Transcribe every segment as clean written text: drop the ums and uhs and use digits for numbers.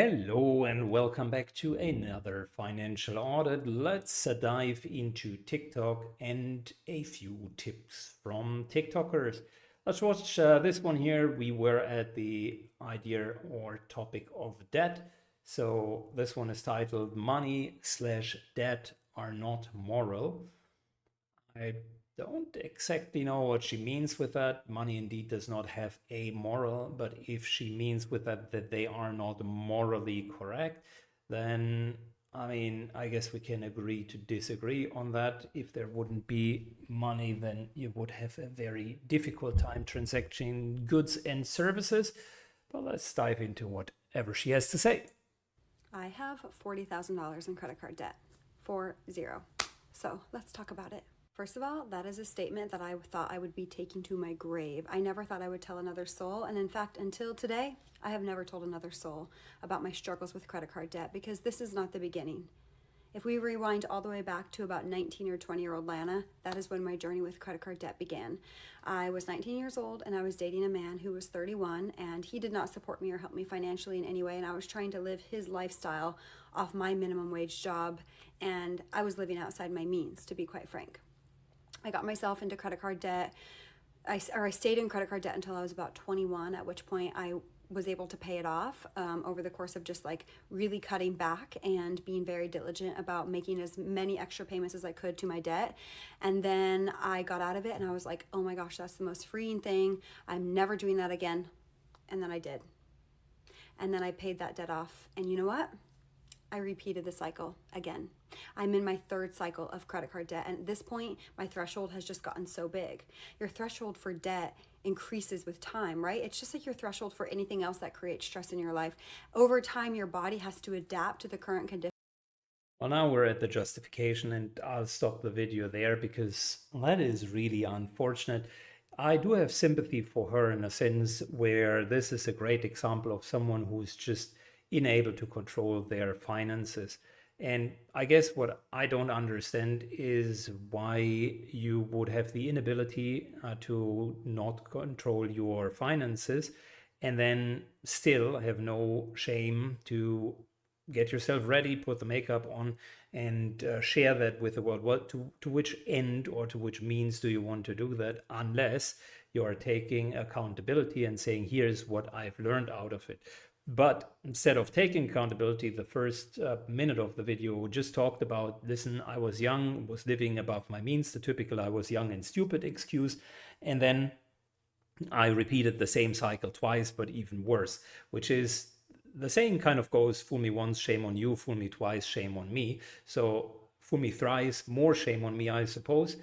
Hello and welcome back to another financial audit. Let's dive into TikTok and a few tips from TikTokers. Let's watch this one here. We were at the idea or topic of debt. So this one is titled Money/Debt Are Not Moral. I don't exactly know what she means with that. Money indeed does not have a moral, but if she means with that they are not morally correct, then I guess we can agree to disagree on that. If there wouldn't be money, then you would have a very difficult time transacting goods and services. But let's dive into whatever she has to say. I have $40,000 in credit card debt. 40. So let's talk about it. First of all, that is a statement that I thought I would be taking to my grave. I never thought I would tell another soul. And in fact, until today, I have never told another soul about my struggles with credit card debt because this is not the beginning. If we rewind all the way back to about 19 or 20-year-old Lana, that is when my journey with credit card debt began. I was 19 years old and I was dating a man who was 31, and he did not support me or help me financially in any way, and I was trying to live his lifestyle off my minimum wage job, and I was living outside my means, to be quite frank. I got myself into credit card debt. I stayed in credit card debt until I was about 21, at which point I was able to pay it off over the course of just like really cutting back and being very diligent about making as many extra payments as I could to my debt. And then I got out of it and I was like, oh my gosh, that's the most freeing thing. I'm never doing that again. And then I did. And then I paid that debt off. And you know what? I repeated the cycle again. I'm in my third cycle of credit card debt, and at this point, my threshold has just gotten so big. Your threshold for debt increases with time, right? It's just like your threshold for anything else that creates stress in your life. Over time, your body has to adapt to the current conditions. Well, now we're at the justification, and I'll stop the video there because that is really unfortunate. I do have sympathy for her in a sense where this is a great example of someone who's just unable to control their finances. And I guess what I don't understand is why you would have the inability to not control your finances and then still have no shame to get yourself ready, put the makeup on, and share that with the world. What to which end or to which means do you want to do that, unless you are taking accountability and saying, here's what I've learned out of it. But instead of taking accountability, the first minute of the video just talked about, listen, I was young, was living above my means, the typical I was young and stupid excuse. And then I repeated the same cycle twice, but even worse, which is the saying kind of goes, fool me once, shame on you, fool me twice, shame on me. So fool me thrice, more shame on me, I suppose.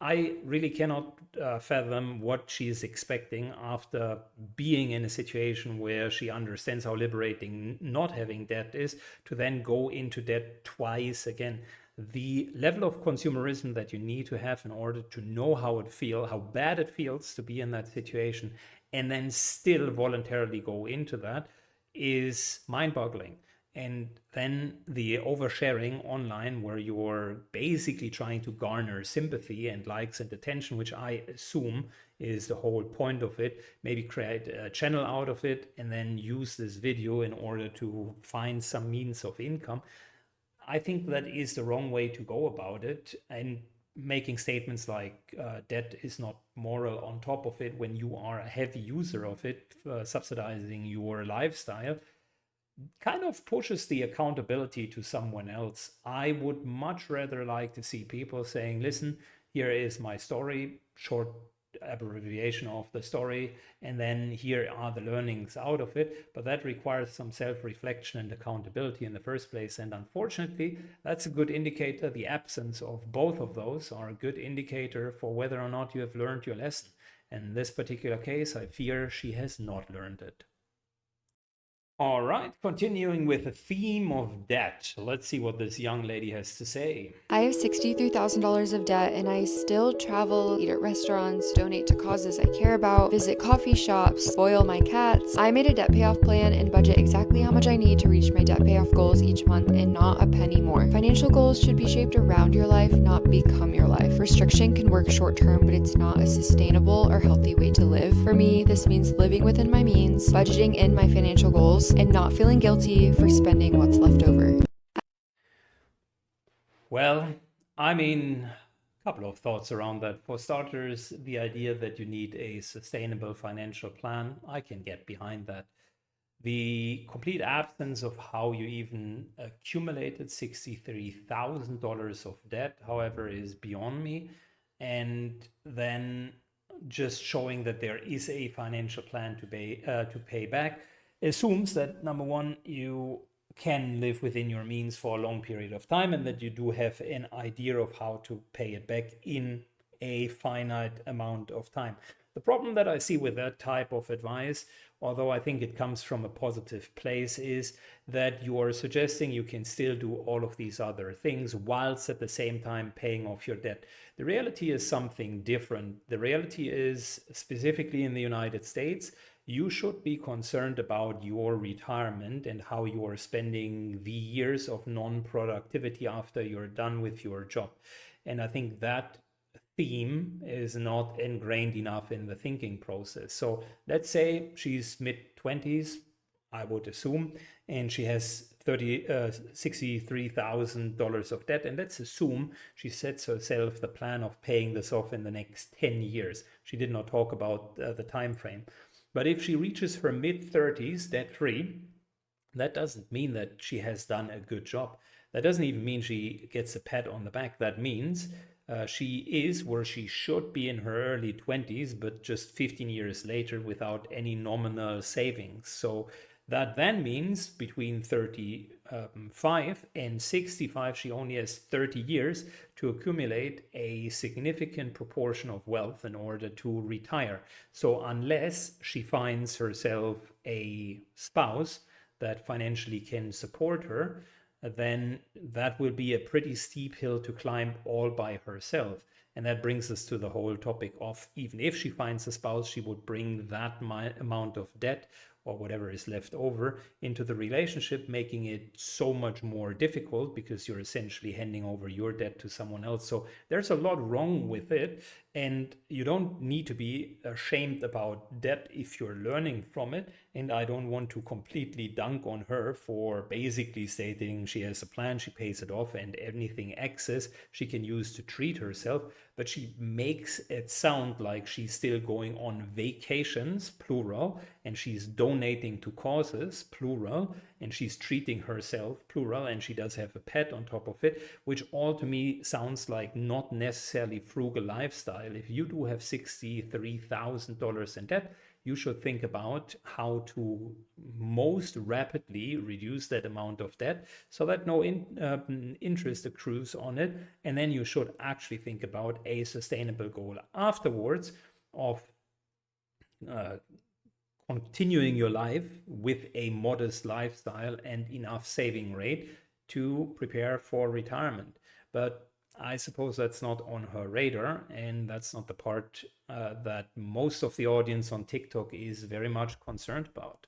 I really cannot fathom what she is expecting after being in a situation where she understands how liberating not having debt is, to then go into debt twice again. The level of consumerism that you need to have in order to know how bad it feels to be in that situation, and then still voluntarily go into that is mind-boggling. And then the oversharing online where you're basically trying to garner sympathy and likes and attention, which I assume is the whole point of it, maybe create a channel out of it and then use this video in order to find some means of income. I think that is the wrong way to go about it. And making statements like debt is not moral on top of it when you are a heavy user of it, subsidizing your lifestyle, kind of pushes the accountability to someone else. I would much rather like to see people saying, listen, here is my story, short abbreviation of the story, and then here are the learnings out of it. But that requires some self-reflection and accountability in the first place. And unfortunately, that's a good indicator. The absence of both of those are a good indicator for whether or not you have learned your lesson. In this particular case, I fear she has not learned it. All right, continuing with the theme of debt. Let's see what this young lady has to say. I have $63,000 of debt and I still travel, eat at restaurants, donate to causes I care about, visit coffee shops, spoil my cats. I made a debt payoff plan and budget exactly how much I need to reach my debt payoff goals each month and not a penny more. Financial goals should be shaped around your life, not become your life. Restriction can work short term, but it's not a sustainable or healthy way to live. For me, this means living within my means, budgeting in my financial goals, savings and not feeling guilty for spending what's left over. Well, I mean, a couple of thoughts around that. For starters, the idea that you need a sustainable financial plan, I can get behind that. The complete absence of how you even accumulated $63,000 of debt, however, is beyond me. And then just showing that there is a financial plan to pay back assumes that number one, you can live within your means for a long period of time and that you do have an idea of how to pay it back in a finite amount of time. The problem that I see with that type of advice, although I think it comes from a positive place, is that you are suggesting you can still do all of these other things whilst at the same time paying off your debt. The reality is something different. The reality is, specifically in the United States, you should be concerned about your retirement and how you are spending the years of non-productivity after you're done with your job. And I think that theme is not ingrained enough in the thinking process. So let's say she's mid-20s, I would assume, and she has $63,000 of debt. And let's assume she sets herself the plan of paying this off in the next 10 years. She did not talk about the time frame. But if she reaches her mid-30s debt-free, that doesn't mean that she has done a good job. That doesn't even mean she gets a pat on the back. That means she is where she should be in her early 20s, but just 15 years later without any nominal savings. So that then means between 35 and 65, she only has 30 years to accumulate a significant proportion of wealth in order to retire. So unless she finds herself a spouse that financially can support her, then that will be a pretty steep hill to climb all by herself. And that brings us to the whole topic of, even if she finds a spouse, she would bring that amount of debt or whatever is left over into the relationship, making it so much more difficult because you're essentially handing over your debt to someone else. So there's a lot wrong with it, and you don't need to be ashamed about debt if you're learning from it. And I don't want to completely dunk on her for basically stating she has a plan, she pays it off, and anything excess she can use to treat herself. But she makes it sound like she's still going on vacations, plural, and she's donating to causes, plural, and she's treating herself, plural, and she does have a pet on top of it, which all to me sounds like not necessarily frugal lifestyle. If you do have $63,000 in debt, you should think about how to most rapidly reduce that amount of debt so that no interest accrues on it. And then you should actually think about a sustainable goal afterwards of continuing your life with a modest lifestyle and enough saving rate to prepare for retirement. But I suppose that's not on her radar, and that's not the part that most of the audience on TikTok is very much concerned about.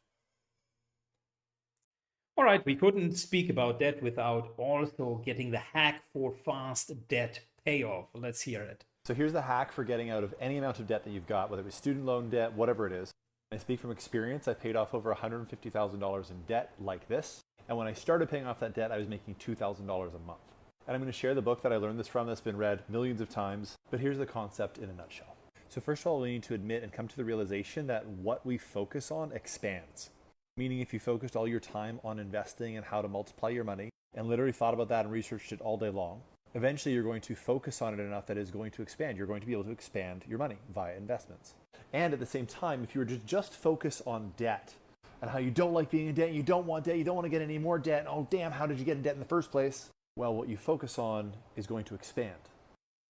All right, we couldn't speak about that without also getting the hack for fast debt payoff. Let's hear it. So here's the hack for getting out of any amount of debt that you've got, whether it's student loan debt, whatever it is. I speak from experience. I paid off over $150,000 in debt like this. And when I started paying off that debt, I was making $2,000 a month. And I'm going to share the book that I learned this from that's been read millions of times. But here's the concept in a nutshell. So first of all, we need to admit and come to the realization that what we focus on expands. Meaning if you focused all your time on investing and how to multiply your money and literally thought about that and researched it all day long, eventually you're going to focus on it enough that it's going to expand. You're going to be able to expand your money via investments. And at the same time, if you were to just focus on debt and how you don't like being in debt, you don't want debt, you don't want to get any more debt, oh damn, how did you get in debt in the first place? Well, what you focus on is going to expand.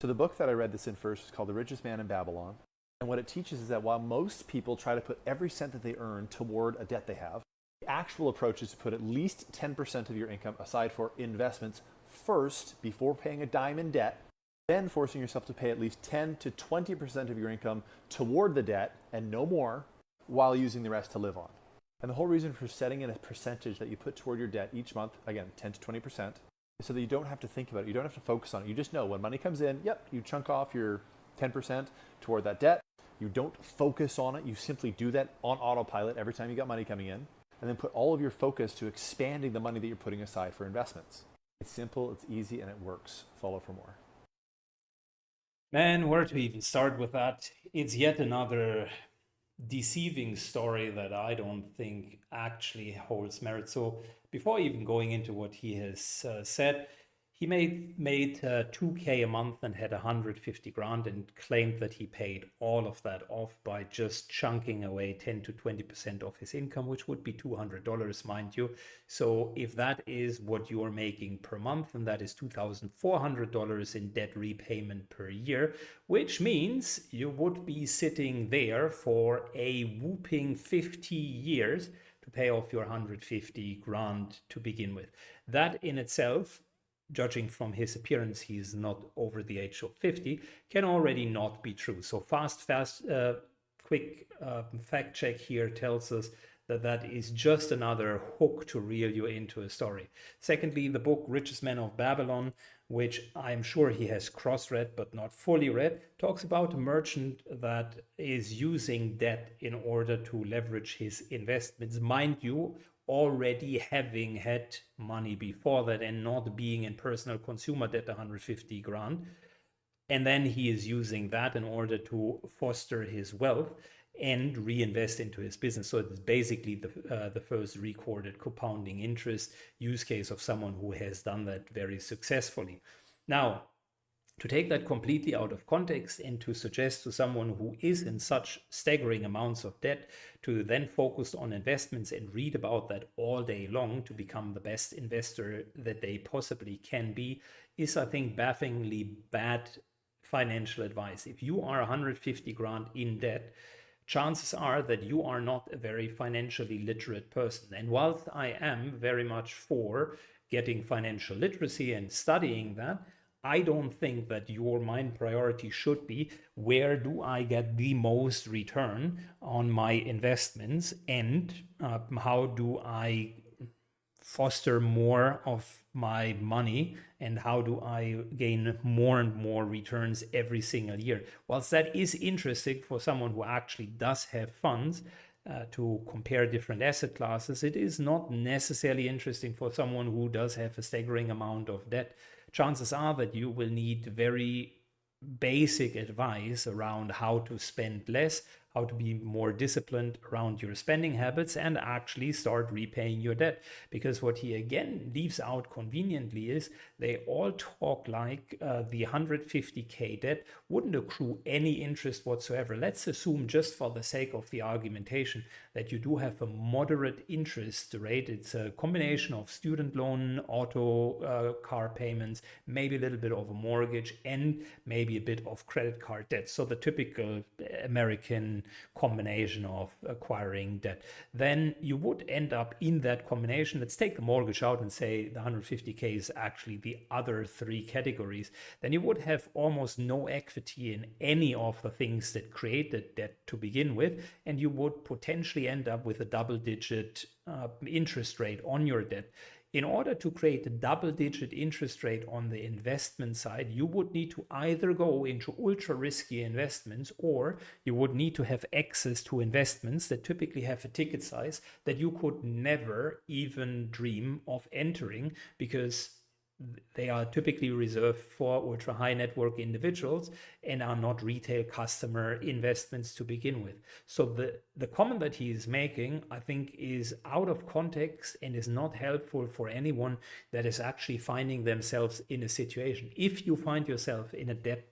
So the book that I read this in first is called The Richest Man in Babylon. And what it teaches is that while most people try to put every cent that they earn toward a debt they have, the actual approach is to put at least 10% of your income aside for investments first before paying a dime in debt, then forcing yourself to pay at least 10 to 20% of your income toward the debt and no more, while using the rest to live on. And the whole reason for setting in a percentage that you put toward your debt each month, again, 10 to 20%, is so that you don't have to think about it. You don't have to focus on it. You just know when money comes in, yep, you chunk off your 10% toward that debt. You don't focus on it. You simply do that on autopilot every time you got money coming in. and then put all of your focus to expanding the money that you're putting aside for investments. It's simple, it's easy, and it works. Follow for more. Man, where to even start with that? It's yet another deceiving story that I don't think actually holds merit. So before even going into what he has said, he made 2K a month and had 150 grand and claimed that he paid all of that off by just chunking away 10 to 20% of his income, which would be $200, mind you. So if that is what you're making per month, and that is $2,400 in debt repayment per year, which means you would be sitting there for a whooping 50 years to pay off your 150 grand to begin with. That in itself, judging from his appearance, he's not over the age of 50, can already not be true. So quick fact check here tells us that that is just another hook to reel you into a story. Secondly, the book Richest Man of Babylon, which I'm sure he has cross-read but not fully read, talks about a merchant that is using debt in order to leverage his investments. Mind you, already having had money before that and not being in personal consumer debt 150 grand. And then he is using that in order to foster his wealth and reinvest into his business. So it's basically the first recorded compounding interest use case of someone who has done that very successfully. Now, to take that completely out of context and to suggest to someone who is in such staggering amounts of debt to then focus on investments and read about that all day long to become the best investor that they possibly can be is, I think, bafflingly bad financial advice. If you are 150 grand in debt, chances are that you are not a very financially literate person. And whilst I am very much for getting financial literacy and studying that, I don't think that your main priority should be where do I get the most return on my investments and how do I foster more of my money and how do I gain more and more returns every single year. Whilst that is interesting for someone who actually does have funds, to compare different asset classes, it is not necessarily interesting for someone who does have a staggering amount of debt. Chances are that you will need very basic advice around how to spend less, how to be more disciplined around your spending habits, and actually start repaying your debt. Because what he again leaves out conveniently is they all talk like the 150K debt wouldn't accrue any interest whatsoever. Let's assume, just for the sake of the argumentation, that you do have a moderate interest rate. It's a combination of student loan, auto car payments, maybe a little bit of a mortgage, and maybe a bit of credit card debt. So the typical American combination of acquiring debt. Then you would end up in that combination. Let's take the mortgage out and say the 150K is actually the other three categories. Then you would have almost no equity in any of the things that created debt to begin with, and you would potentially end up with a double-digit interest rate on your debt. In order to create a double-digit interest rate on the investment side, you would need to either go into ultra risky investments, or you would need to have access to investments that typically have a ticket size that you could never even dream of entering, because they are typically reserved for ultra high net worth individuals and are not retail customer investments to begin with. So the comment that he is making, I think, is out of context and is not helpful for anyone that is actually finding themselves in a situation. If you find yourself in a debt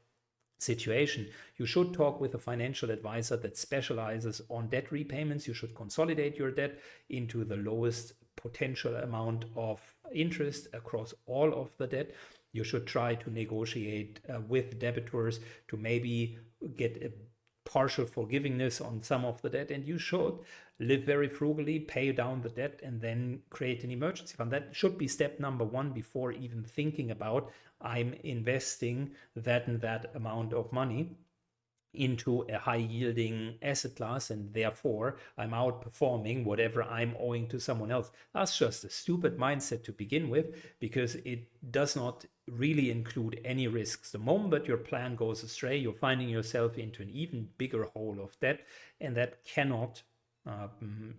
situation, you should talk with a financial advisor that specializes on debt repayments. You should consolidate your debt into the lowest potential amount of interest across all of the debt. You should try to negotiate with debtors to maybe get a partial forgiveness on some of the debt, and you should live very frugally, pay down the debt, and then create an emergency fund. That should be step number one before even thinking about I'm investing that and that amount of money into a high yielding asset class, and therefore I'm outperforming whatever I'm owing to someone else. That's just a stupid mindset to begin with, because it does not really include any risks. The moment that your plan goes astray, you're finding yourself into an even bigger hole of debt, and that cannot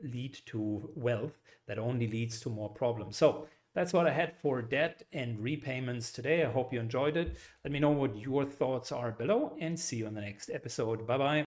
lead to wealth, that only leads to more problems. So that's what I had for debt and repayments today. I hope you enjoyed it. Let me know what your thoughts are below, and see you on the next episode. Bye bye.